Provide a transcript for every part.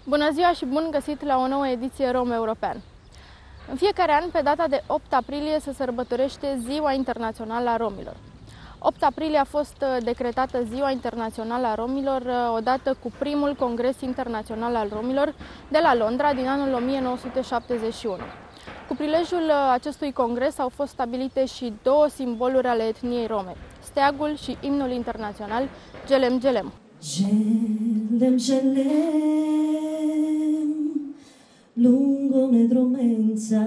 Bună ziua și bun găsit la o nouă ediție Rom European. În fiecare an, pe data de 8 aprilie, se sărbătorește Ziua Internațională a Romilor. 8 aprilie a fost decretată Ziua Internațională a Romilor odată cu primul Congres Internațional al Romilor de la Londra din anul 1971. Cu prilejul acestui congres au fost stabilite și două simboluri ale etniei rome, steagul și imnul internațional Gelem Gelem. Gelem, gelem, lungo nedromența,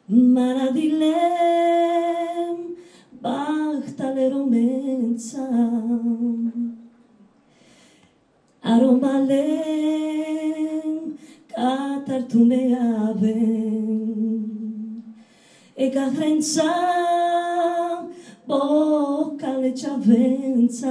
maradilem, bahtale romența, aromalem, catar tu me avem, e cahrența, bocale ceavența.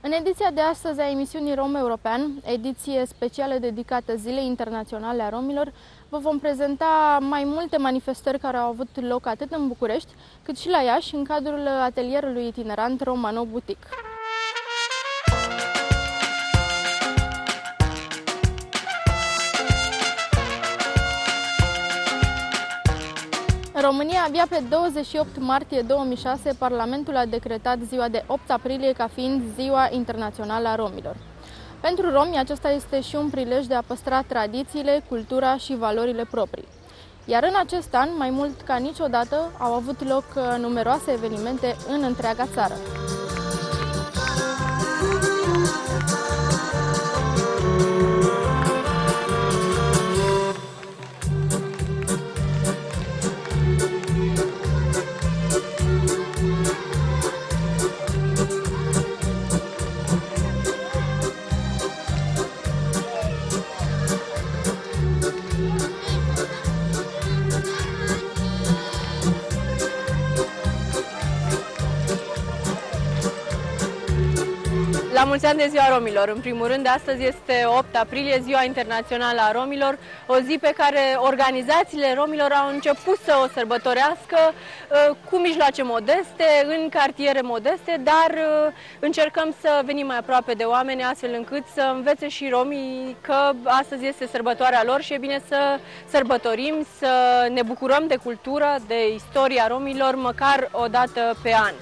În ediția de astăzi a emisiunii Rom European, ediție specială dedicată Zilei Internaționale a Romilor, vă vom prezenta mai multe manifestări care au avut loc atât în București, cât și la Iași, în cadrul atelierului itinerant Romano Boutique. În România, abia pe 28 martie 2006, Parlamentul a decretat ziua de 8 aprilie ca fiind Ziua Internațională a Romilor. Pentru romi, acesta este și un prilej de a păstra tradițiile, cultura și valorile proprii. Iar în acest an, mai mult ca niciodată, au avut loc numeroase evenimente în întreaga țară. La mulți ani de Ziua Romilor! În primul rând, astăzi este 8 aprilie, Ziua Internațională a Romilor, o zi pe care organizațiile romilor au început să o sărbătorească cu mijloace modeste, în cartiere modeste, dar încercăm să venim mai aproape de oameni, astfel încât să învețe și romii că astăzi este sărbătoarea lor și e bine să sărbătorim, să ne bucurăm de cultură, de istoria romilor, măcar o dată pe an.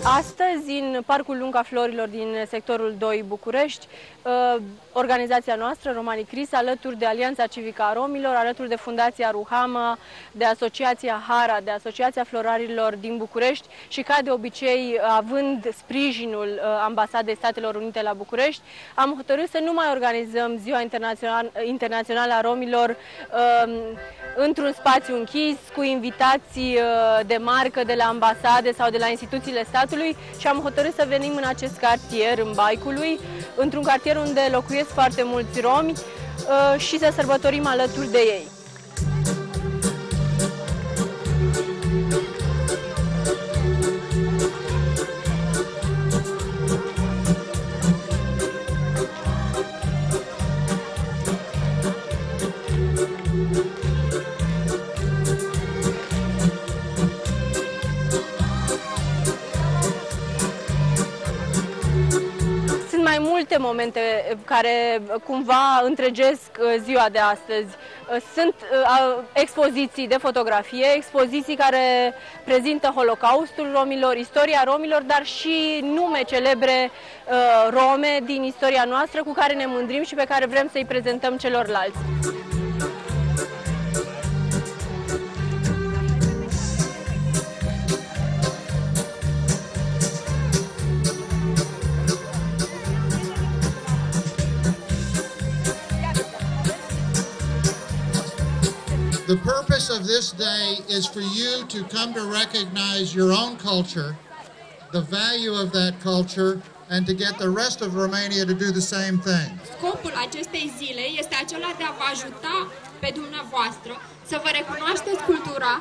Astăzi, în Parcul Lunga Florilor din sectorul 2 București, organizația noastră, Romani Cris, alături de Alianța Civică a Romilor, alături de Fundația Ruhama, de Asociația Hara, de Asociația Florarilor din București și, ca de obicei, având sprijinul Ambasadei Statelor Unite la București, am hotărât să nu mai organizăm Ziua Internațională a Romilor într-un spațiu închis, cu invitații de marcă de la ambasade sau de la instituțiile statului, și am hotărât să venim în acest cartier, în Baicului, într-un cartier unde locuiesc foarte mulți romi și să sărbătorim alături de ei. Mai multe momente care cumva întregesc ziua de astăzi. Sunt expoziții de fotografie, expoziții care prezintă Holocaustul romilor, istoria romilor, dar și nume celebre rome din istoria noastră cu care ne mândrim și pe care vrem să-i prezentăm celorlalți. The purpose of this day is for you to come to recognize your own culture, the value of that culture, and to get the rest of Romania to do the same thing. Scopul acestei zile este acela de a vă ajuta pe dumneavoastră să vă recunoașteți cultura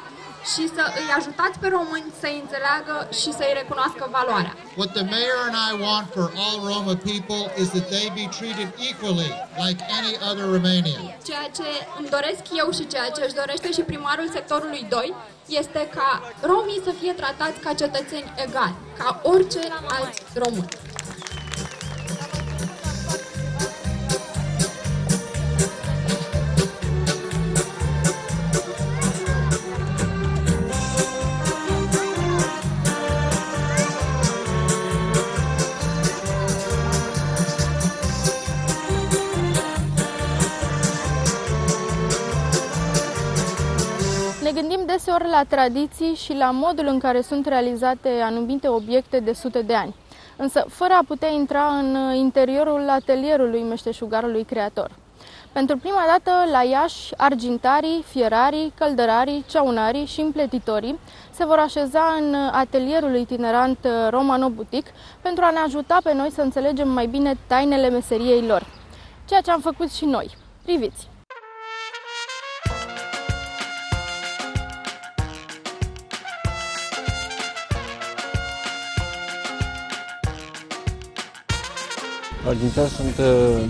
și să îi ajutați pe români să înțeleagă și să îi recunoască valoarea. What the mayor and I want for all Roma people is that they be treated equally like any other Romanian. Ceea ce îmi doresc eu și ceea ce își dorește și primarul sectorului 2 este ca romii să fie tratați ca cetățeni egali, ca orice alți români. Ne gândim deseori la tradiții și la modul în care sunt realizate anumite obiecte de sute de ani, însă fără a putea intra în interiorul atelierului meșteșugarului creator. Pentru prima dată, la Iași, argintarii, fierarii, căldărarii, ceaunarii și împletitorii se vor așeza în atelierul itinerant Romano Boutique pentru a ne ajuta pe noi să înțelegem mai bine tainele meseriei lor. Ceea ce am făcut și noi. Priviți! Argintari sunt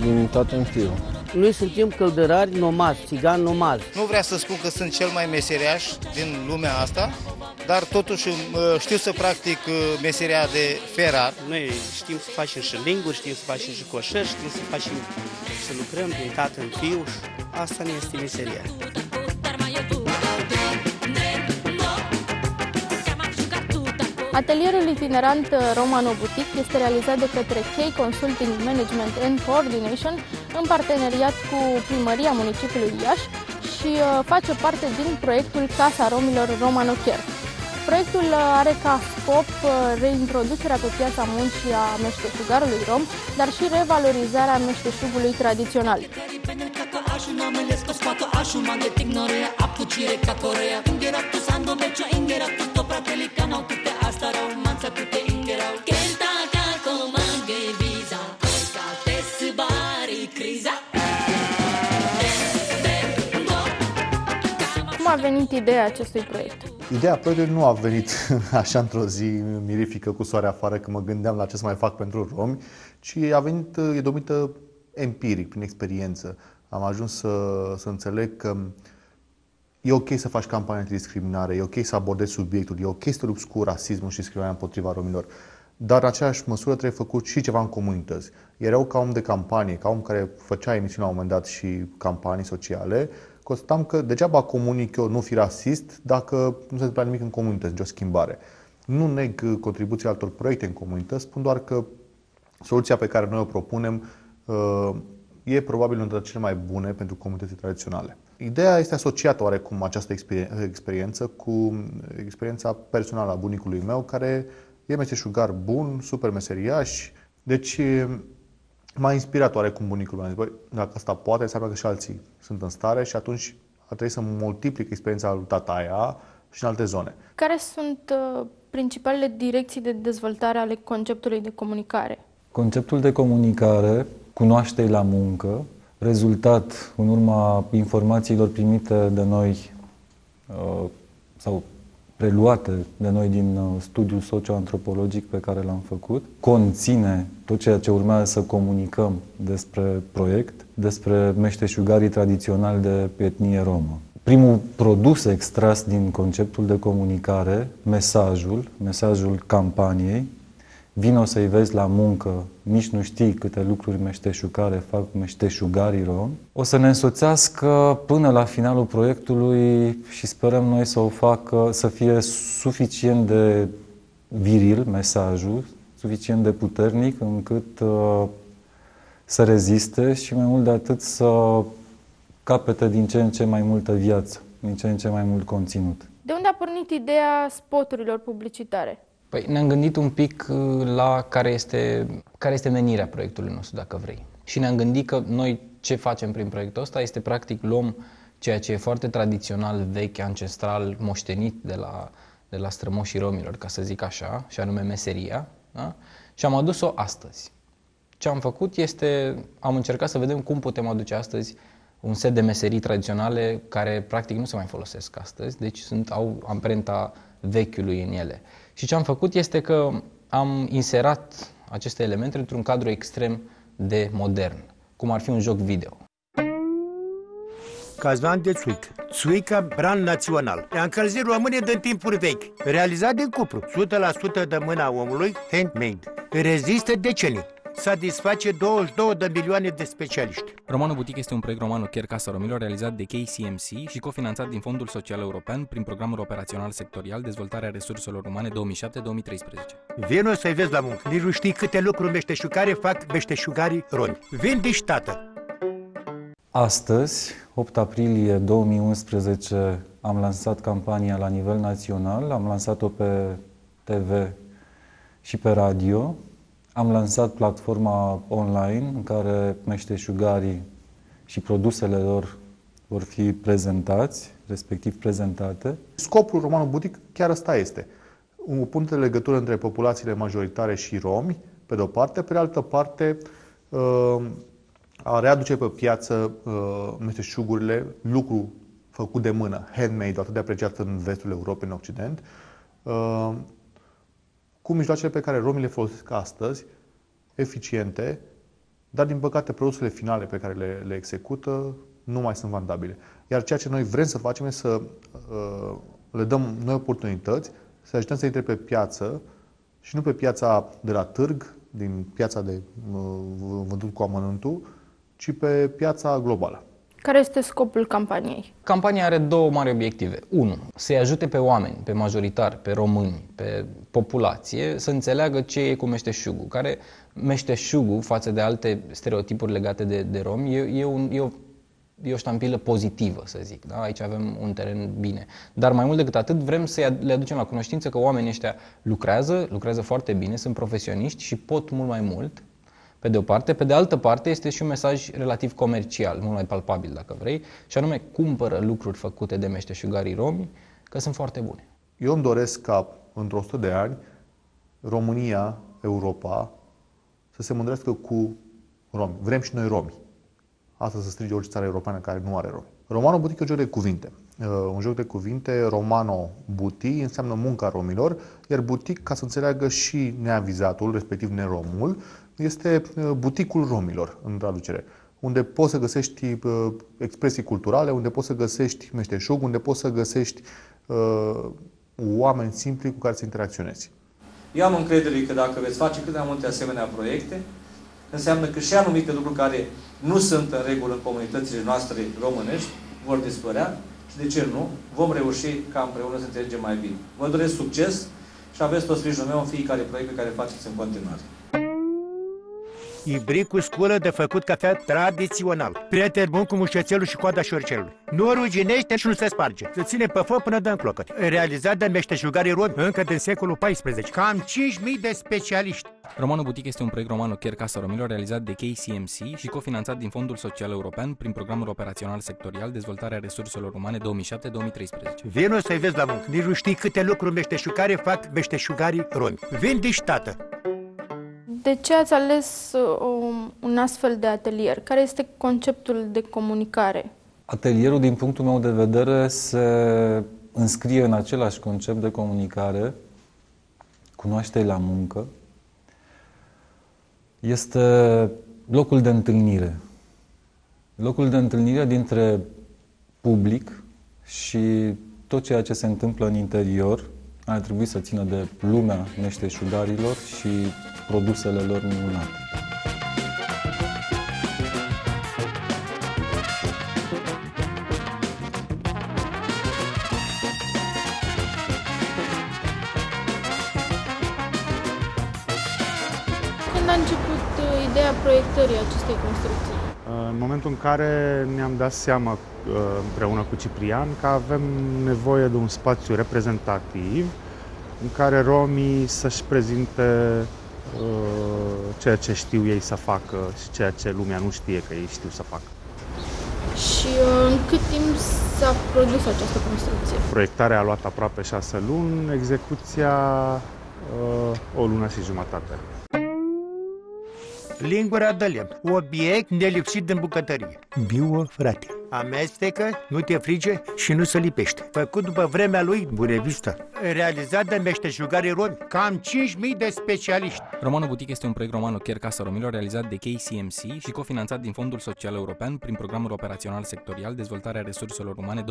din toate în fiu. Noi suntem căldărari nomazi, țigani nomazi. Nu vreau să spun că sunt cel mai meseriaș din lumea asta, dar totuși știu să practic meseria de ferar. Noi știm să facem și linguri, știm să facem și coșări, știm să facem să lucrăm din cat în fiu și asta ne este meseria. Atelierul itinerant Romano Boutique este realizat de către Key Consulting Management and Coordination în parteneriat cu Primăria Municipiului Iași și face parte din proiectul Casa Romilor Romano Care. Proiectul are ca scop reintroducerea pe piața muncii a meșteșugarului rom, dar și revalorizarea meșteșugului tradițional. Cum a venit ideea acestui proiect? Ideea proiectului nu a venit așa într-o zi mirifică cu soare afară că mă gândeam la ce să mai fac pentru romi, ci a venit, e domită empiric, prin experiență. Am ajuns să înțeleg că e ok să faci campanii de discriminare, e ok să abordezi subiectul, e ok să lupți cu rasismul și discriminarea împotriva romilor, dar în aceeași măsură trebuie făcut și ceva în comunități. Erau ca om de campanie, ca om care făcea emisiuni la un moment dat și campanii sociale, constatam că degeaba comunic eu nu fi rasist dacă nu se întâmplă nimic în comunități, nicio schimbare. Nu neg contribuția altor proiecte în comunități, spun doar că soluția pe care noi o propunem e probabil una dintre cele mai bune pentru comunitățile tradiționale. Ideea este asociată oarecum această experiență cu experiența personală a bunicului meu, care e meșteșugar bun, super meseriaș. Deci m-a inspirat oarecum bunicul meu. Băi, dacă asta poate, înseamnă că și alții sunt în stare și atunci ar trebui să multiplic experiența lui tataia și în alte zone. Care sunt principalele direcții de dezvoltare ale conceptului de comunicare? Conceptul de comunicare, cunoaște-i la muncă, rezultat în urma informațiilor primite de noi sau preluate de noi din studiul socioantropologic pe care l-am făcut, conține tot ceea ce urmează să comunicăm despre proiect, despre meșteșugarii tradiționali de etnie romă. Primul produs extras din conceptul de comunicare, mesajul campaniei, vino să-i vezi la muncă, nici nu știi câte lucruri meșteșugare fac meșteșugarii romi, o să ne însoțească până la finalul proiectului și sperăm noi să o facă, să fie suficient de viril mesajul, suficient de puternic încât să reziste și mai mult de atât să capete din ce în ce mai multă viață, din ce în ce mai mult conținut. De unde a pornit ideea spoturilor publicitare? Păi ne-am gândit un pic la care este menirea proiectului nostru, dacă vrei. Și ne-am gândit că noi ce facem prin proiectul ăsta este practic luăm ceea ce e foarte tradițional, vechi, ancestral, moștenit de la strămoșii romilor, ca să zic așa, și anume meseria, da? și am adus-o astăzi. Ce am făcut este, am încercat să vedem cum putem aduce astăzi un set de meserii tradiționale care practic nu se mai folosesc astăzi, deci au amprenta vechiului în ele. Și ce am făcut este că am inserat aceste elemente într-un cadru extrem de modern, cum ar fi un joc video. Cazan de țuică. Țuică brand național. E încălzit române din timpuri vechi. Realizat de cupru. 100% de mâna omului, handmade. Rezistă decenii. Satisface 22 de milioane de specialiști. Romano Boutique este un proiect Romano Chiar Casa Romilor realizat de KCMC și cofinanțat din Fondul Social European prin Programul Operațional Sectorial Dezvoltarea Resurselor Umane 2007-2013. Vino să-i vezi la muncă. Nici nu știi câte lucruri meșteșugare fac meșteșugarii romi. Vindici, tată! Astăzi, 8 aprilie 2011, am lansat campania la nivel național, am lansat-o pe TV și pe radio. Am lansat platforma online în care meșteșugarii și produsele lor vor fi prezentați, respectiv prezentate. Scopul Romano Boutique chiar ăsta este. Un punct de legătură între populațiile majoritare și romi, pe de o parte, pe de altă parte, a readuce pe piață meșteșugurile, lucru făcut de mână, handmade, atât de apreciat în vestul Europei, în Occident, cu mijloacele pe care romii le folosesc astăzi, eficiente, dar din păcate produsele finale pe care le execută nu mai sunt vandabile. Iar ceea ce noi vrem să facem este să le dăm noi oportunități, să ajutăm să intre pe piață și nu pe piața de la târg, din piața de vândut cu amănântul, ci pe piața globală. Care este scopul campaniei? Campania are două mari obiective. 1. Să-i ajute pe oameni, pe majoritari, pe români, pe populație, să înțeleagă ce e cu meșteșugul. Care meșteșugul, față de alte stereotipuri legate de romi, e o ștampilă pozitivă, să zic. Da? Aici avem un teren bine. Dar mai mult decât atât, vrem să le aducem la cunoștință că oamenii ăștia lucrează foarte bine, sunt profesioniști și pot mult mai mult, pe de o parte. Pe de altă parte, este și un mesaj relativ comercial, mult mai palpabil, dacă vrei, și anume cumpără lucruri făcute de meșteșugarii romi, că sunt foarte bune. Eu îmi doresc ca, într-o 100 de ani, România, Europa, să se mândrească cu romi. Vrem și noi romi. Asta să strige orice țară europeană care nu are romi. Romano Boutique e un joc de cuvinte. Un joc de cuvinte, Romano Boutique, înseamnă munca romilor, iar boutique, ca să înțeleagă și neavizatul, respectiv neromul, este buticul romilor, în traducere, unde poți să găsești expresii culturale, unde poți să găsești meșteșug, unde poți să găsești oameni simpli cu care să interacționezi. Eu am încredere că dacă veți face cât de multe asemenea proiecte, înseamnă că și anumite lucruri care nu sunt în regulă în comunitățile noastre românești vor dispărea și, de ce nu, vom reuși ca împreună să înțelegem mai bine. Vă doresc succes și aveți tot sprijinul meu în fiecare proiect pe care faceți în continuare. Ibrig cu sculă de făcut cafea tradițional. Prieten bun cu mușețelul și coada șorcelului. Nu ruginește și nu se sparge. Se ține pe foc până dă în clocăt. Realizat de meșteșugarii romi încă din secolul XIV. Cam 5.000 de specialiști. Romano Boutique este un proiect Romano Chiar Casa Romilor realizat de KCMC și cofinanțat din Fondul Social European prin Programul Operațional Sectorial Dezvoltarea Resurselor Umane 2007-2013. Vino să-i vezi la muncă. Nici nu știi câte lucruri meșteșugare fac meșteșugarii romi. Vindici, tată! De ce ați ales un astfel de atelier? Care este conceptul de comunicare? Atelierul, din punctul meu de vedere, se înscrie în același concept de comunicare, cunoaște la muncă. Este locul de întâlnire. Locul de întâlnire dintre public și tot ceea ce se întâmplă în interior ar trebui să țină de lumea meșteșugarilor și produsele lor minunate. Când a început ideea proiectării acestei construcții? În momentul în care ne-am dat seama împreună cu Ciprian că avem nevoie de un spațiu reprezentativ în care romii să-și prezinte ceea ce știu ei să facă și ceea ce lumea nu știe că ei știu să facă. Și în cât timp s-a produs această construcție? Proiectarea a luat aproape 6 luni, execuția o lună și jumătate. Lingura de lemn. Obiect nelipsit din bucătărie. Bio, frate. Amestecă, nu te frige și nu se lipește. Făcut după vremea lui, Bunevista. Realizat de meșteșugarii romi. Cam 5.000 de specialiști. Romano Boutique este un proiect Romano Chiar Casa Romilor realizat de KCMC și cofinanțat din Fondul Social European prin Programul Operațional Sectorial Dezvoltarea Resurselor Umane 2007-2013.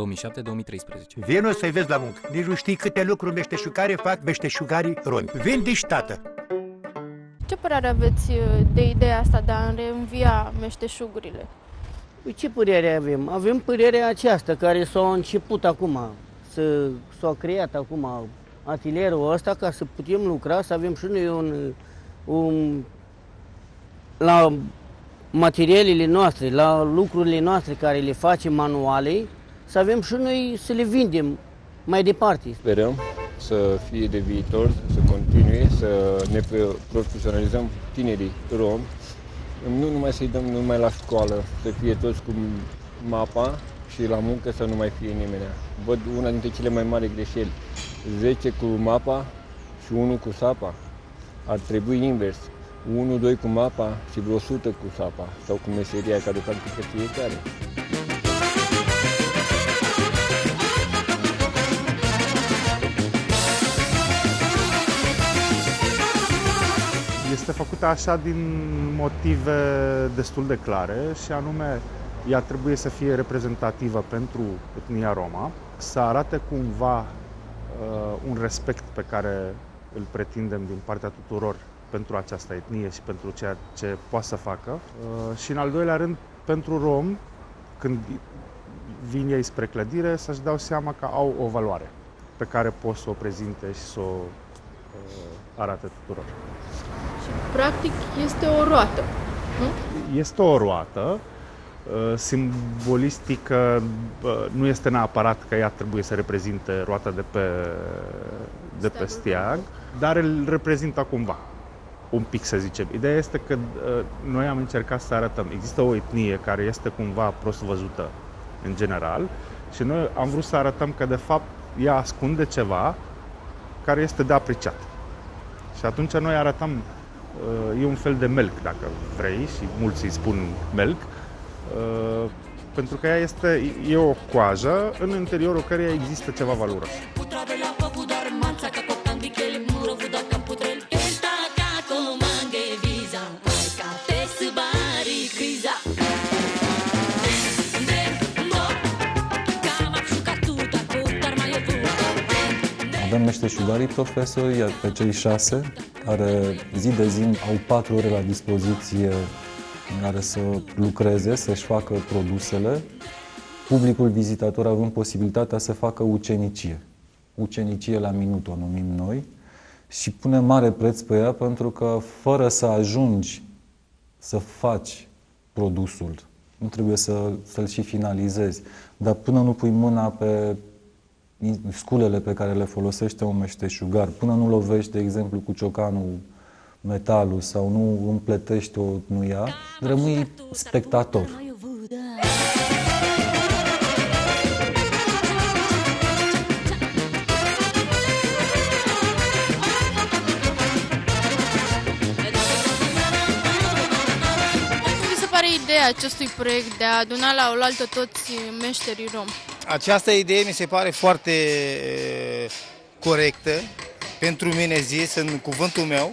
Vino să-i vezi la muncă. Nici nu știi câte lucruri meșteșugare fac meșteșugarii romi. Vindici, tată! Ce părere aveți de ideea asta de a reînvia meșteșugurile? Ce părere avem? Avem părerea aceasta care s-a început acum, s-a creat acum atelierul ăsta ca să putem lucra, să avem și noi la materialele noastre, la lucrurile noastre care le facem manuale, să avem și noi să le vindem mai departe. Sperăm să fie de viitor, să continue, să ne profesionalizăm tinerii romi, nu numai să-i dăm numai la școală, să fie toți cu mapa și la muncă să nu mai fie nimeni. Văd una dintre cele mai mari greșeli, 10 cu mapa și 1 cu sapa. Ar trebui invers, 1-2 cu mapa și vreo 100 cu sapa sau cu meseria care practică fiecare. Este făcută așa din motive destul de clare și anume ea trebuie să fie reprezentativă pentru etnia Roma, să arate cumva un respect pe care îl pretindem din partea tuturor pentru această etnie și pentru ceea ce poate să facă. Și în al doilea rând, pentru romi, când vin ei spre clădire, să-și dau seama că au o valoare pe care pot să o prezinte și să o arate tuturor. Practic este o roată, nu? Este o roată, simbolistică, nu este neapărat că ea trebuie să reprezinte roata de pe steag, dar îl reprezintă cumva, un pic să zicem. Ideea este că noi am încercat să arătăm, există o etnie care este cumva prost văzută în general și noi am vrut să arătăm că de fapt ea ascunde ceva care este de apreciat. Și atunci noi arătăm, e un fel de melc, dacă vrei, și mulți îi spun melc, pentru că ea e o coajă în interiorul căreia există ceva valoros. Avem meșteșugarii profesori, iar pe cei 6, care zi de zi au 4 ore la dispoziție în care să lucreze, să-și facă produsele, publicul vizitator având posibilitatea să facă ucenicie. Ucenicie la minut, o numim noi, și punem mare preț pe ea pentru că fără să ajungi să faci produsul, nu trebuie să-l și finalizezi, dar până nu pui mâna pe sculele pe care le folosește un meșteșugar, până nu lovești, de exemplu, cu ciocanul metalul sau nu împletești o nuia, rămâi spectator. Cum vi se pare ideea acestui proiect de a aduna la oaltă toți meșterii romi? Această idee mi se pare foarte corectă, pentru mine zis, în cuvântul meu,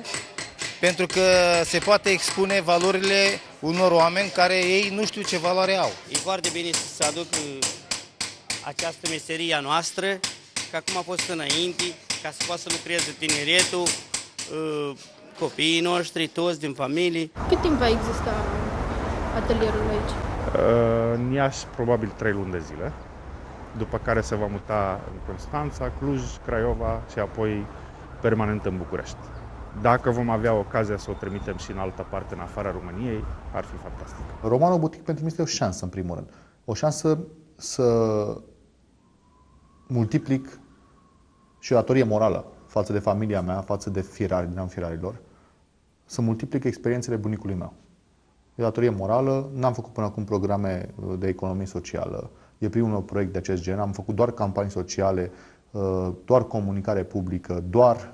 pentru că se poate expune valorile unor oameni care ei nu știu ce valoare au. E foarte bine să se aducă această meserie noastră, că acum a fost înainte, ca să poată să lucreze tineretul, copiii noștri, toți din familie. Cât timp va exista atelierul aici? În Iași, probabil 3 luni de zile, după care se va muta în Constanța, Cluj, Craiova și apoi permanent în București. Dacă vom avea ocazia să o trimitem și în altă parte, în afara României, ar fi fantastic. Romano Boutique pentru mine este o șansă, în primul rând. O șansă să multiplic și o datorie morală față de familia mea, față de firari, neamfirarilor, să multiplic experiențele bunicului meu. E o datorie morală, n-am făcut până acum programe de economie socială, e primul meu proiect de acest gen, am făcut doar campanii sociale, doar comunicare publică, doar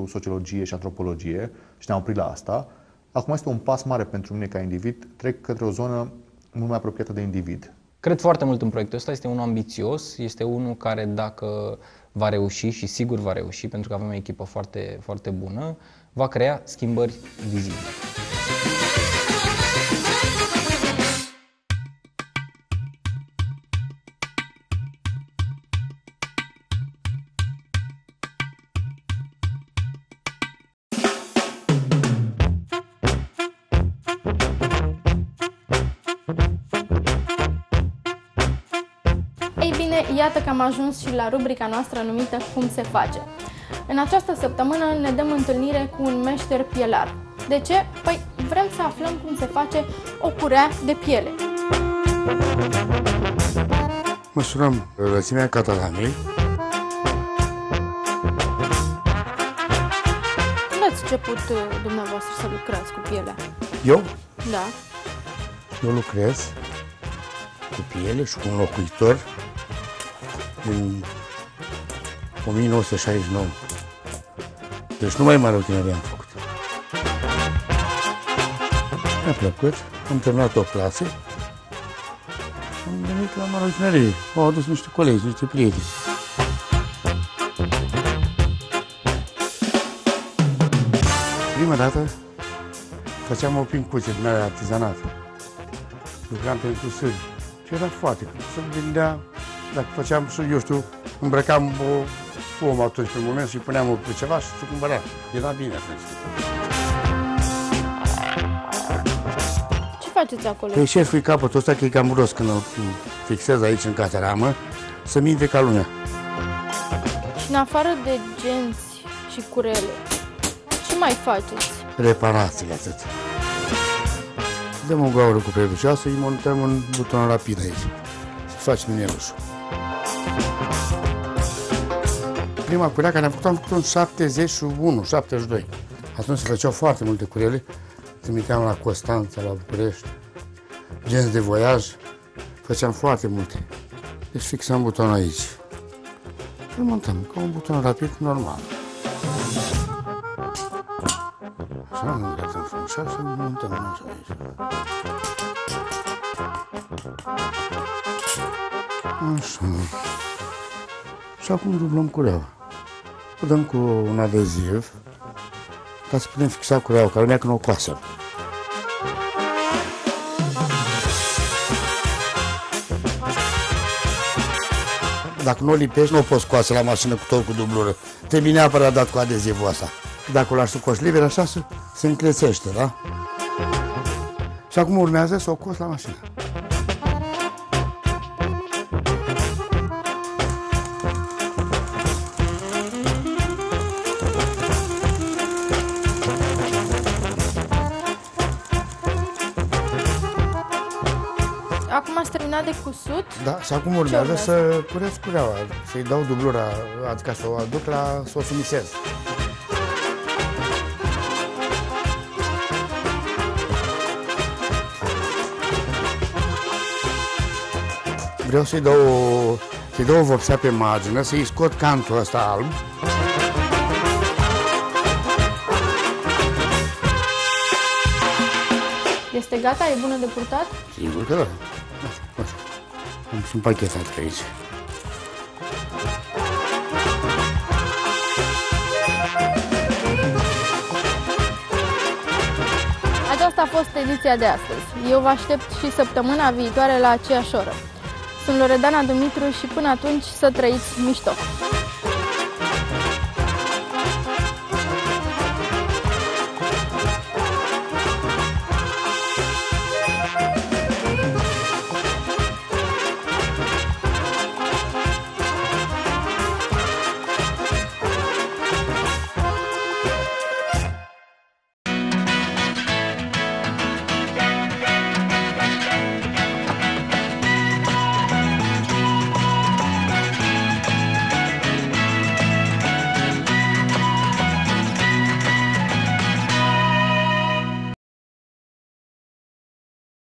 sociologie și antropologie și ne-am oprit la asta. Acum este un pas mare pentru mine ca individ, trec către o zonă mult mai apropiată de individ. Cred foarte mult în proiectul ăsta, este unul ambițios, este unul care dacă va reuși și sigur va reuși, pentru că avem o echipă foarte, foarte bună, va crea schimbări vizibile. Ei bine, iată că am ajuns și la rubrica noastră numită Cum se face. În această săptămână ne dăm întâlnire cu un meșter pielar. De ce? Păi vrem să aflăm cum se face o curea de piele. Măsurăm lățimea catalanei. Când ați început dumneavoastră să lucrați cu pielea? Eu? Da. Eu lucrez cu piele și cu un locuitor din 1969. Deci numai marochinerie am făcut. Mi-a plăcut, am terminat o clasă, am venit la marochinerie. M-au adus niște colegi, niște prieteni. Prima dată făceam o pincuțe din alea artizanate. Lucram pentru sâni. Și era foarte greu. Se gândea, dacă făceam, eu știu, îmbrăcam o om atunci pe moment și puneam pe ceva și se cumpăra. Era bine atunci. Ce faceți acolo? Păi șeful capătul ăsta că e cam gros când îl fixez aici în cateramă, să minte ca lumea. Și în afară de genți și curele, ce mai faceți? Reparațiile atât. Dăm o gaură cu preducioasă, îi montăm un buton rapid aici. Să facem minelușul. Prima curea care am făcut-o în 71, 72. Atunci se făceau foarte multe curele. Trimiteam la Constanța, la București, genți de voiaj. Făceam foarte multe. Deci fixam butonul aici. Îl montăm ca un buton rapid normal. Așa, îl gătăm frumos și îl montăm așa aici. Așa. Și acum dublăm cureaua. O dăm cu un adeziv ca să putem fixa cureaua, ca lumea când o coasă. Dacă nu o lipești, nu o poți scoase la mașină cu tot cu dublură. Trebuie neapărat dat cu adezivul ăsta. Dacă o lași să coși liber, așa se încrețește, da? Și acum urmează să o coși la mașină. Acum ați terminat de cusut? Da, și acum urmează să curăț cureaua, să-i dau dublura, adică să o aduc să o finisez. Vreau să-i dau o vopsea pe margine, să-i scot cantul ăsta alb. Este gata? E bună de purtat? Sigur că da. Am și împachetat pe aici. Aceasta a fost ediția de astăzi. Eu vă aștept și săptămâna viitoare la aceeași oră. Sunt Loredana Dumitru și până atunci să trăiți mișto!